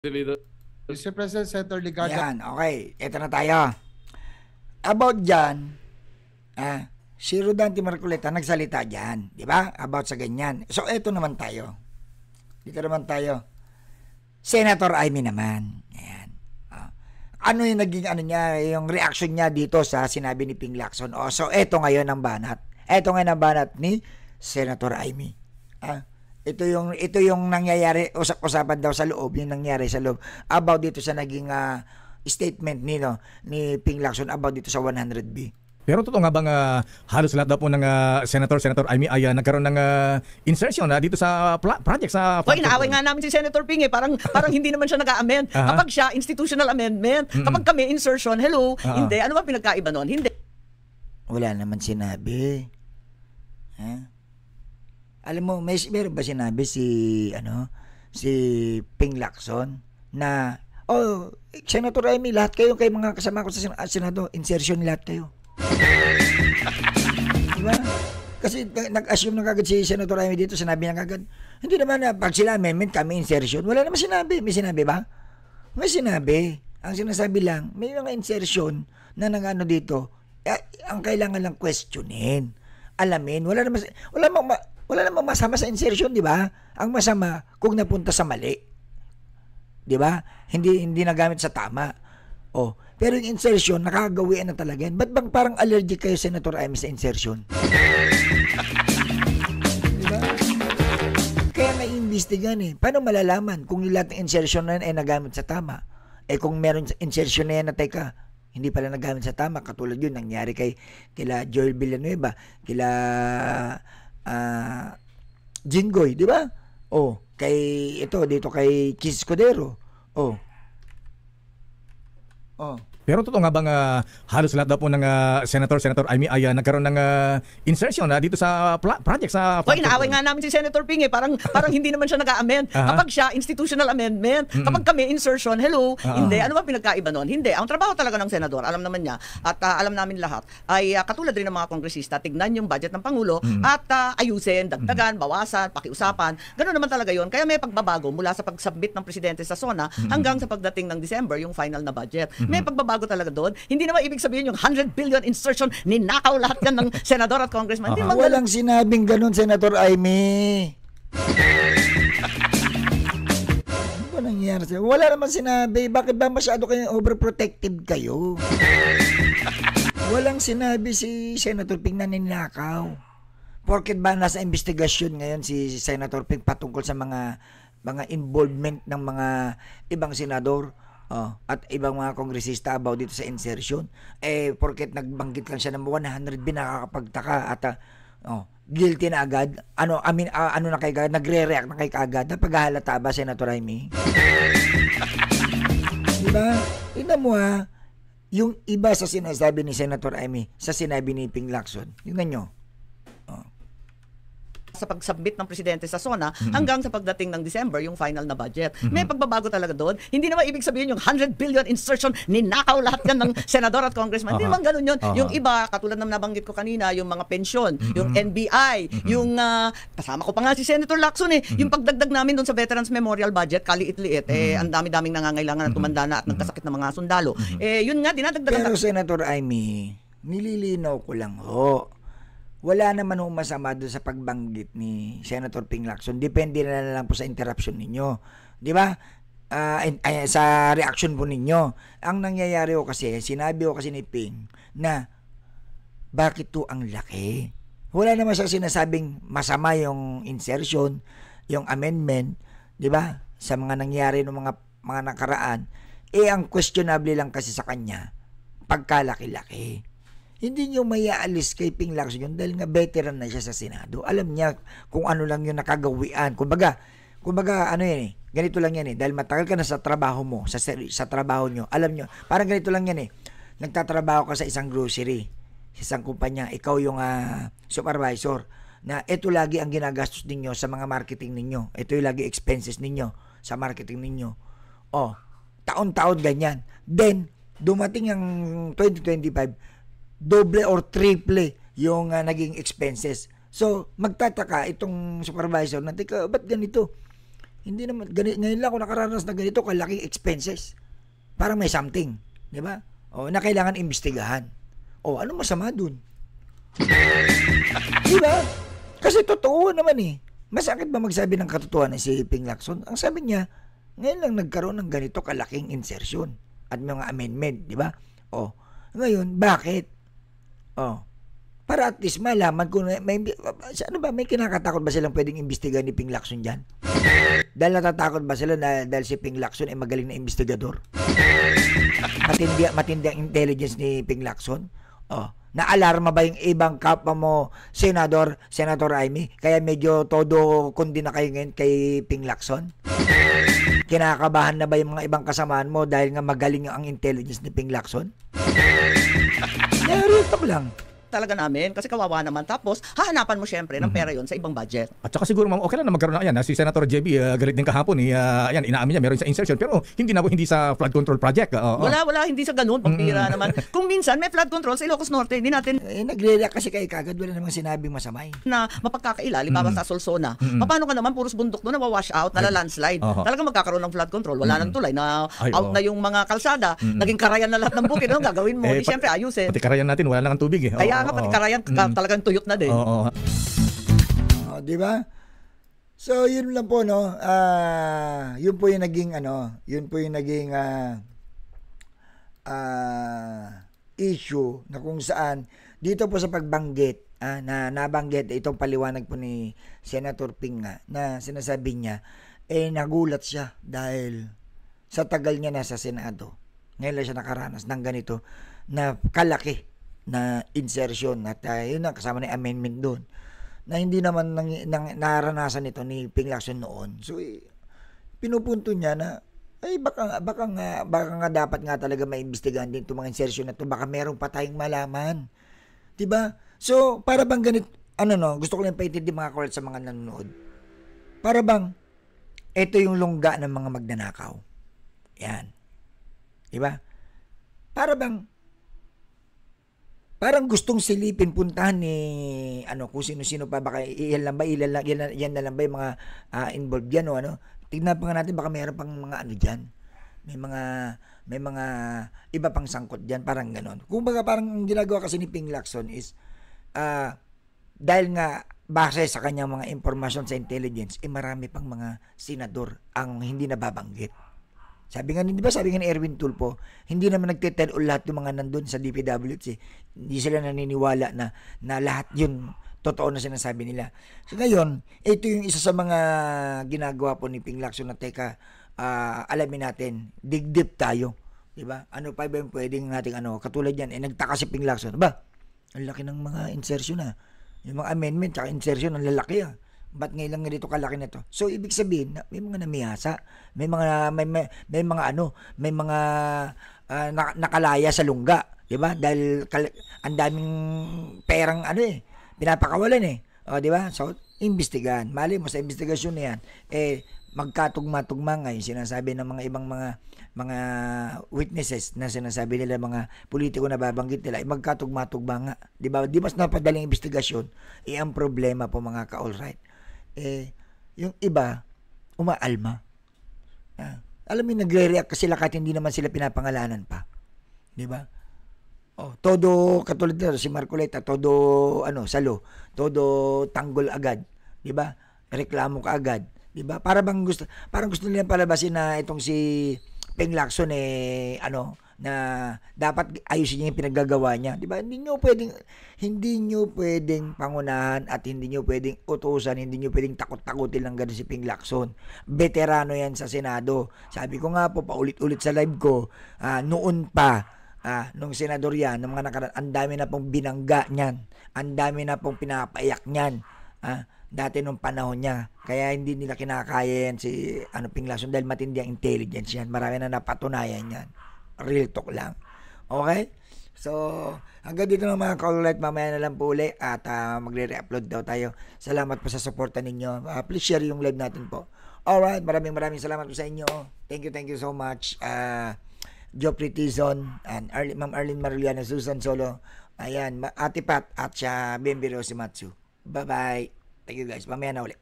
Mr. President, Senator Ligarda. Yan, okay. Ito na tayo. About dyan, si Rodante Marcoleta nagsalita dyan. Di ba? About sa ganyan. So, ito naman tayo. Dito naman tayo. Senator Amy naman. Ayan. Ano yung naging niya, yung reaction niya dito sa sinabi ni Ping Lacson? So, ito ngayon ang banat. Ito ngayon ang banat ni Senator Amy. Ito yung nangyayari, usap-usapan daw sa loob, yung nangyari sa loob about dito sa naging statement ni Ping Lacson about dito sa 100B. Pero totoo nga bang halos lahat daw po ng Senator Amy ay nagkaroon ng insertion dito sa project sa inaaway nga namin si Senator Ping parang hindi naman siya nag-amend. Kapag siya institutional amendment, kapag kami insertion, hello, hindi. Ano ba pinagkaiba noon? Hindi. Wala naman sinabi. Alam mo, meron ba sinabi si Ping Lacson na Senator Amy, lahat kayo mga kasama ko sa Senado, insertion lahat kayo. Diba? Kasi nag-assume na kagad si Senator Amy dito, sinabi niya kagad, hindi naman na pag sila amendment, kami insertion. Wala naman sinabi. May sinabi ba? May sinabi. Ang sinasabi lang, may mga insertion na nangano dito, ang kailangan lang questionin. Alamin. Wala namang masama sa insertion, di ba? Ang masama, kung napunta sa mali. Di ba? Hindi nagamit sa tama. Pero yung insertion, nakagawian na talaga yan. Ba't bang parang allergic kayo, Senator Amy, sa insertion? Diba? Kaya naiimbestigan Paano malalaman kung yung lahat ng insertion na yan ay nagamit sa tama? Kung meron insertion na yan na teka, hindi pala nagamit sa tama. Katulad yun, nangyari kila Joel Villanueva, kila Jinggoy, di ba? Dito kay Kis Escudero. Pero totoo nga bang halos lahat daw po ng Senator Amy ay nagkaroon ng insertion dito sa project sa inaaway nga namin si Senator Ping parang hindi naman siya nag-amend. Kapag siya institutional amendment, kapag kami insertion, hello, hindi. Ano ba pinagkaiba noon? Hindi. Ang trabaho talaga ng senador, alam naman niya at alam namin lahat, ay katulad rin ng mga kongresista, tignan yung budget ng Pangulo at ayusin, dagdagan, bawasan, pakiusapan. Ganoon naman talaga yon. Kaya may pagbabago mula sa pag-submit ng presidente sa SONA hanggang sa pagdating ng December, yung final na budget. May pagbabago talaga doon. Hindi naman ibig sabihin yung 100 billion insertion, ninakaw lahat yan ng senador at congressman. Walang sinabing ganun, Senator Amy. Ano ba nangyayari sa'yo? Wala naman sinabi. Bakit ba masyado kayo overprotective kayo? Walang sinabi si Senator Ping na ninakaw. Porket ba nasa investigasyon ngayon si Senator Ping patungkol sa mga involvement ng mga ibang senador at ibang mga kongresista about dito sa insertion, porket nagbanggit lang siya ng 100 nakakapagtaka at guilty na agad. Ano na kay agad, nagre-react na kay agad. Napaghahalata ba, Senator Amy? Diba? Tingnan mo yung iba sa sinasabi ni Senator Amy sa sinabi ni Ping Lacson. Tingnan nyo. Sa pag-submit ng presidente sa SONA hanggang sa pagdating ng December, yung final na budget. May pagbabago talaga doon. Hindi naman ibig sabihin yung 100 billion insertion, ninakaw lahat yan ng senador at congressman. Hindi naman ganun yun. Yung iba, katulad ng nabanggit ko kanina, yung mga pensyon, yung NBI, yung kasama ko pa nga si Senator Lacson yung pagdagdag namin doon sa Veterans Memorial Budget, kaliit-liit, ang dami-daming nangangailangan na tumanda na at nagkasakit ng mga sundalo. Yun nga, dinadagdagan. Pero Senator Amy, nililinaw ko lang wala naman masama doon sa pagbanggit ni Senator Ping Lacson. Depende na lang po sa interruption ninyo. Di ba? Sa reaction po ninyo. Ang nangyayari kasi, sinabi kasi ni Ping na bakit to ang laki? Wala naman siya sinasabing masama yung insertion, yung amendment, di ba? Sa mga nangyayari ng mga nakaraan. Ang questionable lang kasi sa kanya, pagkalaki-laki. Hindi nyo mayaalis kay Ping Lacson yun dahil nga veteran na siya sa Senado. Alam niya kung ano lang yung nakagawian. Kumbaga ganito lang yan dahil matagal ka na sa trabaho mo, sa trabaho nyo. Alam nyo, parang ganito lang yan nagtatrabaho ka sa isang grocery, sa isang kumpanya, ikaw yung supervisor, na ito lagi ang ginagastos ninyo sa mga marketing ninyo. Ito yung lagi expenses ninyo sa marketing ninyo. Taon-taon ganyan. Then, dumating ang 2025, doble or triple yung naging expenses. So, magtataka itong supervisor na, teka, ba't ganito? Hindi naman, ngayon lang ako nakaranas na ganito, kalaking expenses. Parang may something, di ba? O, na kailangan imbestigahan. O, ano masama dun? Di ba? Kasi totoo naman eh. Masakit ba magsabi ng katotohanan si Ping Lacson? Ang sabi niya, ngayon lang nagkaroon ng ganito kalaking insertion at mga amendment, di ba? O, ngayon, bakit? O, para at least malaman kung may kinakatakot ba silang pwedeng imbestigahan ni Ping Lacson dyan? Dahil natatakot ba sila dahil si Ping Lacson ay magaling na investigador? Matindi ang intelligence ni Ping Lacson? Oh, naalarma ba yung ibang kapwa mo, Senator Amy? Kaya medyo todo kundi na kayo ngayon kay Ping Lacson? Kinakabahan na ba yung mga ibang kasamaan mo dahil nga magaling ang intelligence ni Ping Lacson? Real talk lang. Talaga namin kasi kawawa naman, tapos hahanapan mo syempre ng pera yon sa ibang budget. At saka siguro ma'am, okay lang na magkaroon na ayan, si Senator JB galit din kahapon ayan, inaamin niya meron sa insertion pero hindi sa flood control project. Wala, hindi sa ganun, pampira naman. Kung minsan may flood control sa Ilocos Norte, hindi natin nagre-react kasi kay kagad, wala namang sinabing masamay. Na mapagkakaila, libawa sa Solsona. Paano ka naman puros bundok doon nawawash out, nala-landslide. Talagang magkakaroon ng flood control, wala nang tulay na out na yung mga kalsada, naging karayan na lahat ng bukid. Ano gagawin mo? Di syempre ayusin. Pati karayan natin wala lang ang tubig eh. Kaya nga pati karayan talagang tuyot na din. Di ba? So, yun lang po, no? Yun po yung naging, issue na kung saan, dito po sa pagbanggit, na nabanggit, itong paliwanag po ni Senator Ping na sinasabi niya, nagulat siya dahil sa tagal niya nasa Senado. Ngayon lang siya nakaranas ng ganito na kalaki na insertion at yun ang kasama ng amendment doon na hindi naman naranasan ito ni Ping Lacson noon. So pinupunto niya na baka nga dapat nga talaga maimbestigahan din itong mga insertion na ito, baka meron pa tayong malaman, diba? So para bang ganito, gusto ko lang paintindi mga kawalat sa mga nanonood, para bang ito yung lungga ng mga magnanakaw, yan, diba? Parang gustong silipin, puntahan ni kung sino-sino pa, baka yan na lang ba yung mga involved diyan o ano. Tignan pa nga natin, baka mayroon pang mga diyan. May mga iba pang sangkot diyan, parang ganoon. Kung baga parang ginagawa kasi ni Ping Lacson is dahil nga base sa kanyang mga impormasyon sa intelligence, marami pang mga senador ang hindi nababanggit. Sabi nga ni Erwin Tulfo, hindi naman nagte-tell all lahat yung mga nandun sa DPWH. Hindi sila naniniwala na lahat yun totoo na sinasabi nila. So ngayon, ito yung isa sa mga ginagawa po ni Ping Lacson na alamin natin, dig deep tayo. Diba? Ano pa ba yung pwedeng nating katulad yan, nagtaka si Ping Lacson. Ba? Ang laki ng mga insertion Yung mga amendment at insertion, ang lalaki Ba't ngayon lang dito kalaki na to? So ibig sabihin, may mga namiyasa, may mga nakalaya sa lungga, 'di ba? Dahil ang daming perang pinapakawalan di ba? So imbestigahan. Mali mo sa investigasyon na 'yan, magkatugma-tugma ngayon sinasabi ng mga ibang mga witnesses na sinasabi nila, mga politiko na babanggit nila, magkatugma-tugma nga, 'di ba? Di mas napadaling investigasyon, ang problema po mga ka-all right. Yung iba umaalma. Alam mo, nagre-react sila kahit hindi naman sila pinapangalanan pa. 'Di ba? Todo katulad nito si Marcoleta, todo salo, todo tanggol agad, 'di ba? Reklamo ka agad, 'di ba? Parang gusto nila palabasin na itong si Ping Lacson na dapat ayusin niya yung pinaggagawa niya, 'di ba? Hindi niyo pwedeng pangunahan at hindi niyo pwedeng utusan, hindi niyo pwedeng takot-takutin lang ganun si Ping Lacson. Veterano 'yan sa Senado. Sabi ko nga po paulit-ulit sa live ko, noon pa nung senador yan, ng mga nakaraan, ang dami na pong binangga niyan. Ang dami na pong pinapaiyak niyan. Dati nung panahon niya. Kaya hindi nila kinakaya yan si Ping Lacson dahil matindi ang intelligence yan. Marami na napatunayan yan. Real talk lang. Okay? So, hanggang dito na mga call-light. Mamaya na lang po uli at magre-re-upload daw tayo. Salamat po sa suporta ninyo. Please share yung live natin po. Alright, maraming salamat po sa inyo. Thank you so much. Geoffrey Tizon and Ma'am Arlene Maruliana, Susan Solo. Ayan, Ate Pat at siya Bembiro Simatsu. Bye-bye. Thank you guys. Mamaya na uli.